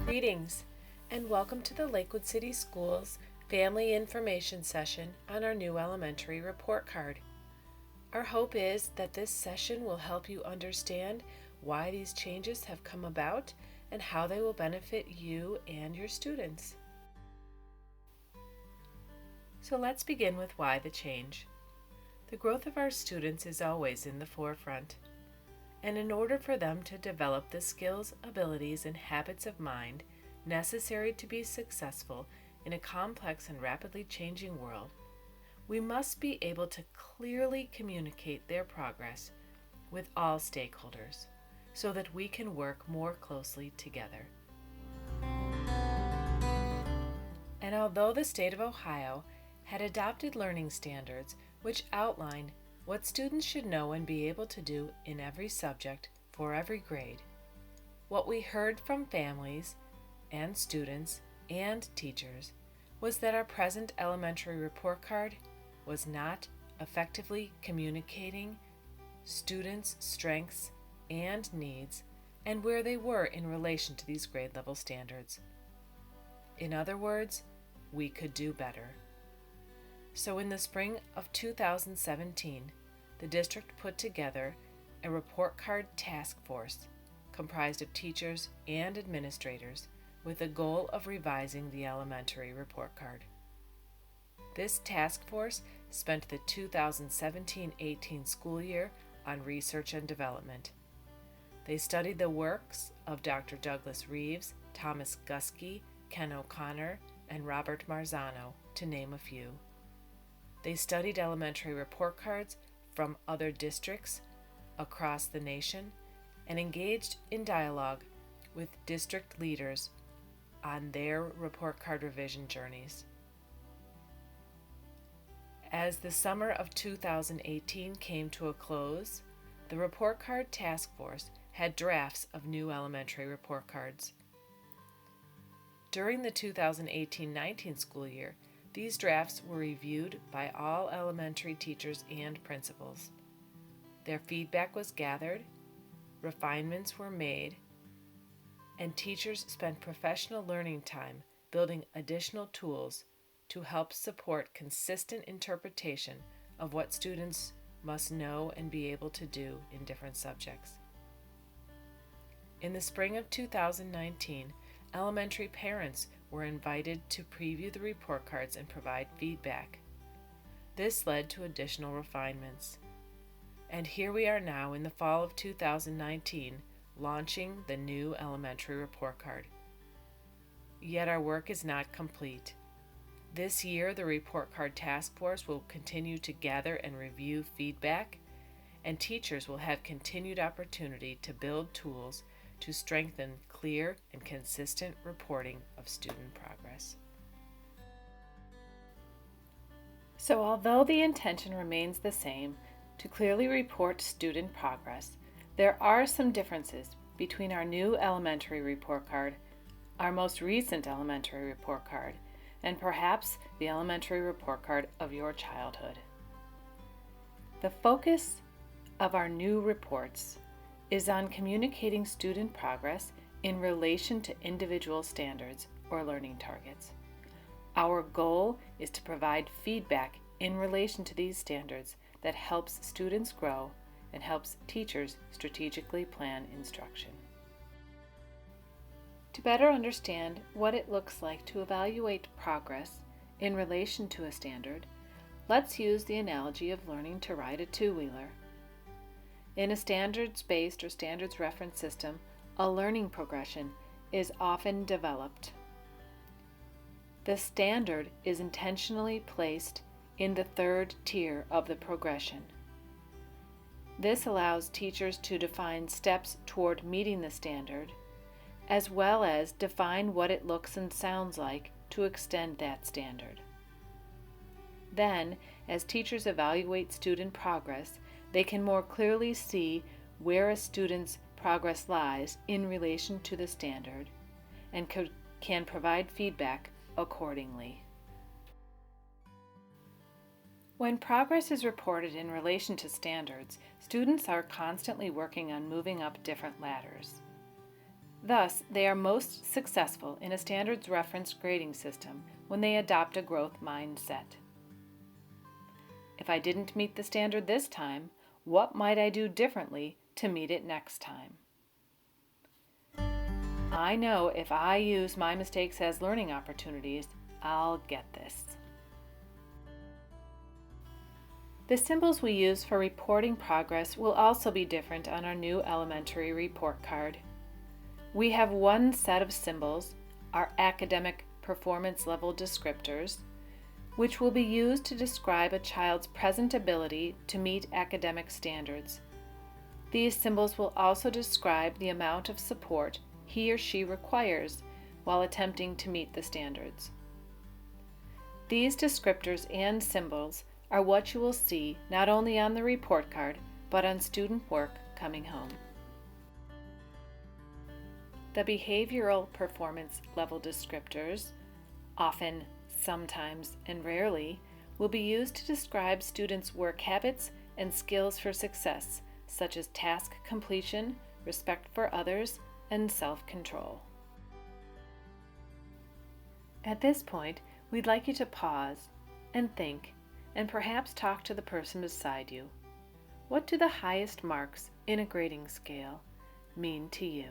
Greetings, and welcome to the Lakewood City Schools Family Information Session on our new elementary report card. Our hope is that this session will help you understand why these changes have come about and how they will benefit you and your students. So let's begin with why the change. The growth of our students is always in the forefront. And in order for them to develop the skills, abilities, and habits of mind necessary to be successful in a complex and rapidly changing world, we must be able to clearly communicate their progress with all stakeholders so that we can work more closely together. And although the state of Ohio had adopted learning standards which outline what students should know and be able to do in every subject for every grade, what we heard from families and students and teachers was that our present elementary report card was not effectively communicating students' strengths and needs and where they were in relation to these grade level standards. In other words, we could do better. So in the spring of 2017, the district put together a report card task force comprised of teachers and administrators with the goal of revising the elementary report card. This task force spent the 2017-18 school year on research and development. They studied the works of Dr. Douglas Reeves, Thomas Guskey, Ken O'Connor, and Robert Marzano, to name a few. They studied elementary report cards from other districts across the nation and engaged in dialogue with district leaders on their report card revision journeys. As the summer of 2018 came to a close, the report card task force had drafts of new elementary report cards. During the 2018-19 school year, these drafts were reviewed by all elementary teachers and principals. Their feedback was gathered, refinements were made, and teachers spent professional learning time building additional tools to help support consistent interpretation of what students must know and be able to do in different subjects. In the spring of 2019, elementary parents were invited to preview the report cards and provide feedback. This led to additional refinements. And here we are now in the fall of 2019, launching the new elementary report card. Yet our work is not complete. This year, the report card task force will continue to gather and review feedback, and teachers will have continued opportunity to build tools to strengthen clear and consistent reporting of student progress. So although the intention remains the same, to clearly report student progress, there are some differences between our new elementary report card, our most recent elementary report card, and perhaps the elementary report card of your childhood. The focus of our new reports is on communicating student progress in relation to individual standards or learning targets. Our goal is to provide feedback in relation to these standards that helps students grow and helps teachers strategically plan instruction. To better understand what it looks like to evaluate progress in relation to a standard, let's use the analogy of learning to ride a two-wheeler. In a standards-based or standards reference system, a learning progression is often developed. The standard is intentionally placed in the third tier of the progression. This allows teachers to define steps toward meeting the standard, as well as define what it looks and sounds like to extend that standard. Then, as teachers evaluate student progress, they can more clearly see where a student's progress lies in relation to the standard and can provide feedback accordingly. When progress is reported in relation to standards, students are constantly working on moving up different ladders. Thus, they are most successful in a standards reference grading system when they adopt a growth mindset. If I didn't meet the standard this time, what might I do differently to meet it next time? I know if I use my mistakes as learning opportunities, I'll get this. The symbols we use for reporting progress will also be different on our new elementary report card. We have one set of symbols, our academic performance level descriptors, which will be used to describe a child's present ability to meet academic standards. These symbols will also describe the amount of support he or she requires while attempting to meet the standards. These descriptors and symbols are what you will see not only on the report card, but on student work coming home. The behavioral performance level descriptors, often, sometimes, and rarely, will be used to describe students' work habits and skills for success, such as task completion, respect for others, and self-control. At this point, we'd like you to pause and think, and perhaps talk to the person beside you. What do the highest marks in a grading scale mean to you?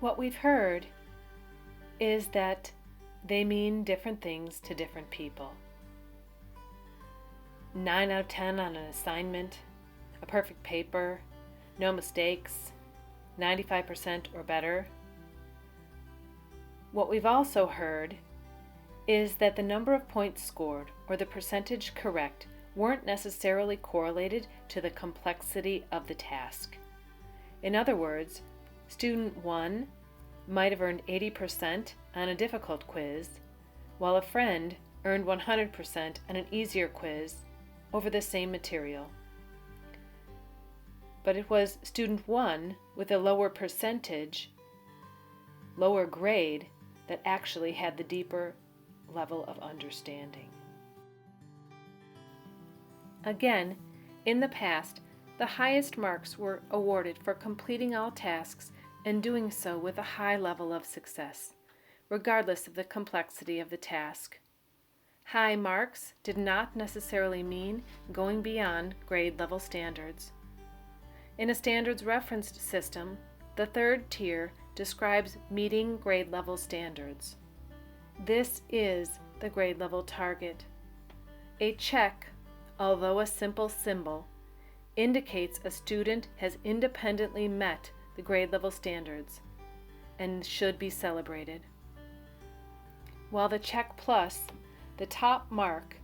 What we've heard is that they mean different things to different people. 9 out of 10 on an assignment, a perfect paper, no mistakes, 95% or better. What we've also heard is that the number of points scored or the percentage correct weren't necessarily correlated to the complexity of the task. In other words, Student 1 might have earned 80% on a difficult quiz, while a friend earned 100% on an easier quiz over the same material. But it was Student 1 with a lower percentage, lower grade, that actually had the deeper level of understanding. Again, in the past, the highest marks were awarded for completing all tasks and doing so with a high level of success, regardless of the complexity of the task. High marks did not necessarily mean going beyond grade level standards. In a standards referenced system, the third tier describes meeting grade level standards. This is the grade level target. A check, although a simple symbol, indicates a student has independently met the grade level standards and should be celebrated. While the check plus, the top mark,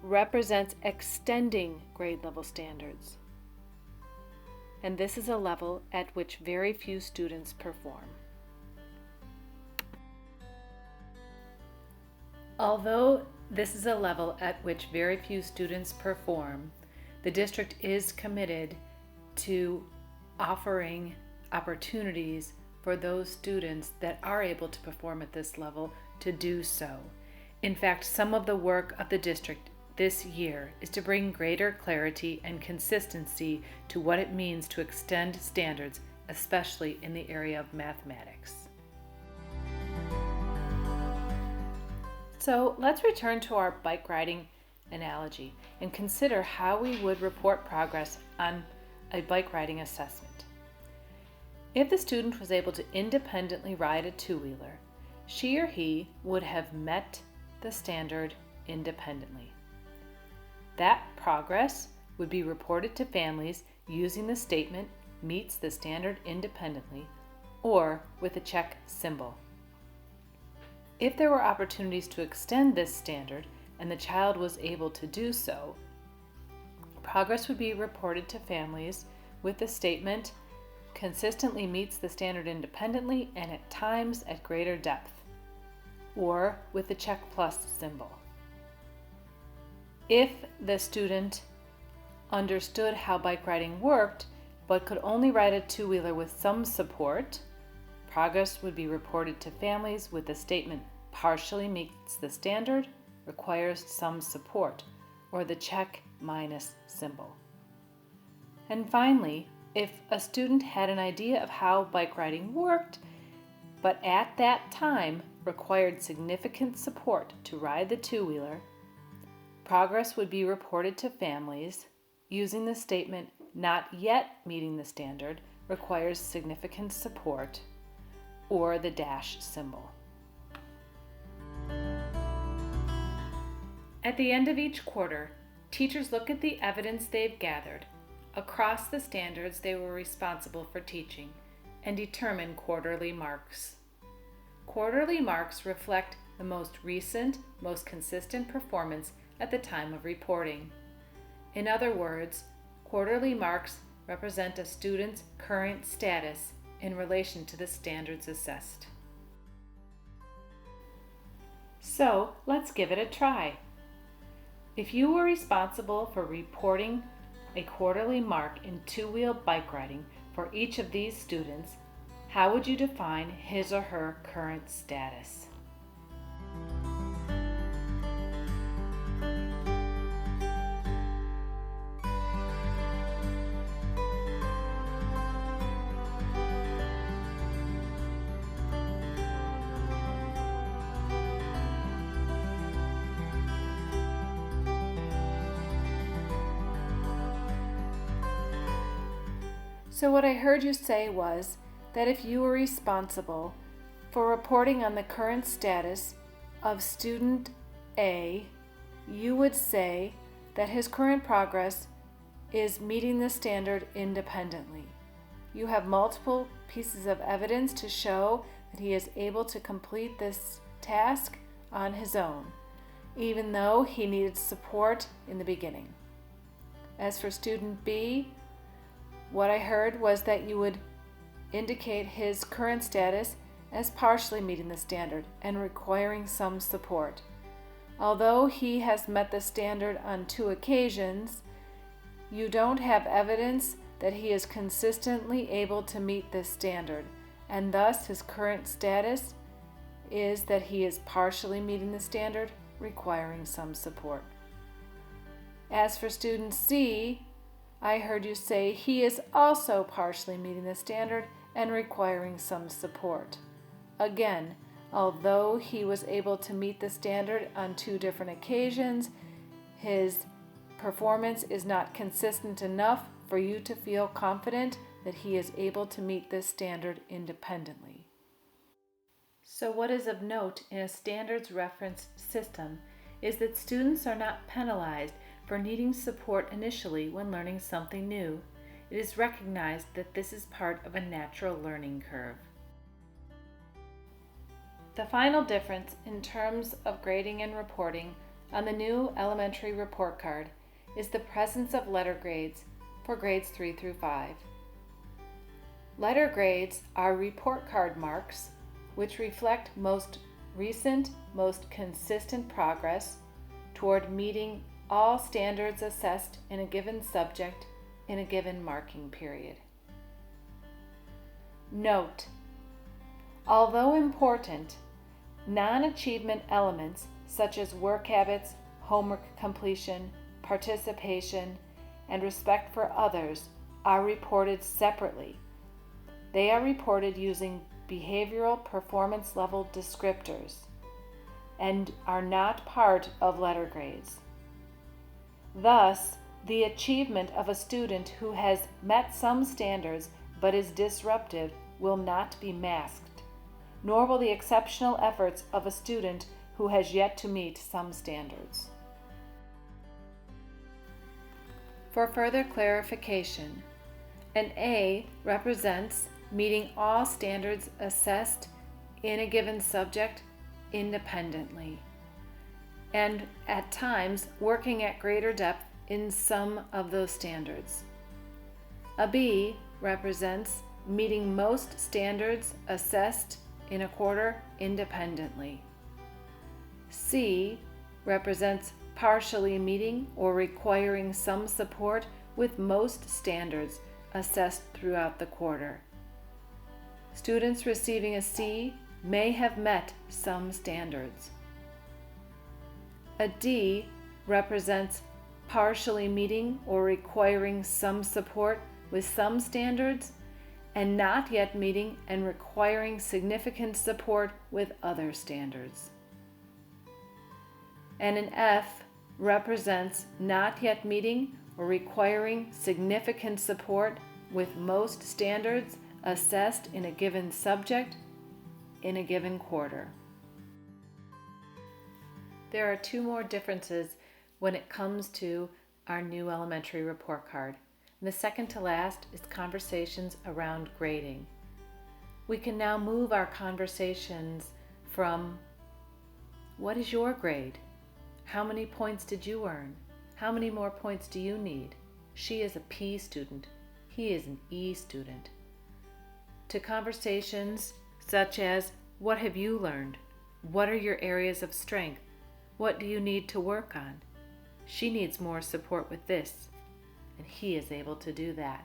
represents extending grade level standards. And this is a level at which very few students perform. Although this is a level at which very few students perform, the district is committed to offering opportunities for those students that are able to perform at this level to do so. In fact, some of the work of the district this year is to bring greater clarity and consistency to what it means to extend standards, especially in the area of mathematics. So let's return to our bike riding analogy and consider how we would report progress on a bike riding assessment. If the student was able to independently ride a two-wheeler, she or he would have met the standard independently. That progress would be reported to families using the statement meets the standard independently or with a check symbol. If there were opportunities to extend this standard and the child was able to do so, progress would be reported to families with the statement consistently meets the standard independently and at times at greater depth, or with the check plus symbol. If the student understood how bike riding worked but could only ride a two-wheeler with some support, progress would be reported to families with the statement partially meets the standard, requires some support, or the check minus symbol. And finally, if a student had an idea of how bike riding worked, but at that time required significant support to ride the two-wheeler, progress would be reported to families using the statement not yet meeting the standard, requires significant support, or the dash symbol. At the end of each quarter, teachers look at the evidence they've gathered across the standards they were responsible for teaching and determine quarterly marks. Quarterly marks reflect the most recent, most consistent performance at the time of reporting. In other words, quarterly marks represent a student's current status in relation to the standards assessed. So, let's give it a try. If you were responsible for reporting a quarterly mark in two-wheel bike riding for each of these students, how would you define his or her current status? So what I heard you say was that if you were responsible for reporting on the current status of student A, you would say that his current progress is meeting the standard independently. You have multiple pieces of evidence to show that he is able to complete this task on his own, even though he needed support in the beginning. As for student B, what I heard was that you would indicate his current status as partially meeting the standard and requiring some support. Although he has met the standard on 2 occasions, you don't have evidence that he is consistently able to meet this standard, and thus his current status is that he is partially meeting the standard, requiring some support. As for student C, I heard you say he is also partially meeting the standard and requiring some support. Again, although he was able to meet the standard on 2 different occasions, his performance is not consistent enough for you to feel confident that he is able to meet this standard independently. So what is of note in a standards reference system is that students are not penalized for needing support initially when learning something new. It is recognized that this is part of a natural learning curve. The final difference in terms of grading and reporting on the new elementary report card is the presence of letter grades for grades 3 through 5. Letter grades are report card marks which reflect most recent, most consistent progress toward meeting all standards assessed in a given subject in a given marking period. Note: although important, non-achievement elements such as work habits, homework completion, participation, and respect for others are reported separately. They are reported using behavioral performance level descriptors and are not part of letter grades. Thus, the achievement of a student who has met some standards but is disruptive will not be masked, nor will the exceptional efforts of a student who has yet to meet some standards. For further clarification, an A represents meeting all standards assessed in a given subject independently, and at times working at greater depth in some of those standards. A B represents meeting most standards assessed in a quarter independently. C represents partially meeting or requiring some support with most standards assessed throughout the quarter. Students receiving a C may have met some standards. A D represents partially meeting or requiring some support with some standards and not yet meeting and requiring significant support with other standards. And an F represents not yet meeting or requiring significant support with most standards assessed in a given subject in a given quarter. There are two more differences when it comes to our new elementary report card. And the second to last is conversations around grading. We can now move our conversations from what is your grade? How many points did you earn? How many more points do you need? She is a P student. He is an E student. To conversations such as, what have you learned? What are your areas of strength? What do you need to work on? She needs more support with this, and he is able to do that.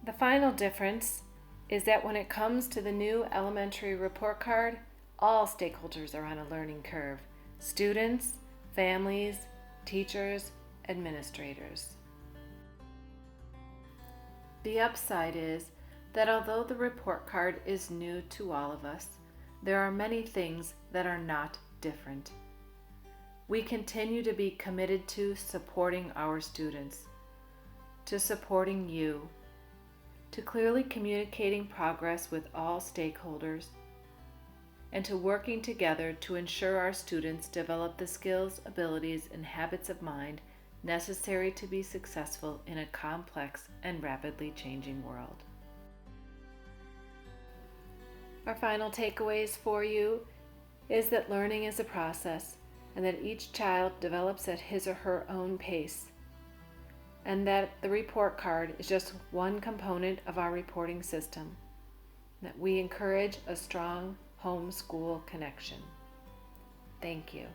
The final difference is that when it comes to the new elementary report card, all stakeholders are on a learning curve. Students, families, teachers, administrators. The upside is that although the report card is new to all of us, there are many things that are not different. We continue to be committed to supporting our students, to supporting you, to clearly communicating progress with all stakeholders, and to working together to ensure our students develop the skills, abilities, and habits of mind necessary to be successful in a complex and rapidly changing world. Our final takeaways for you is that learning is a process and that each child develops at his or her own pace, and that the report card is just one component of our reporting system, that we encourage a strong home-school connection. Thank you.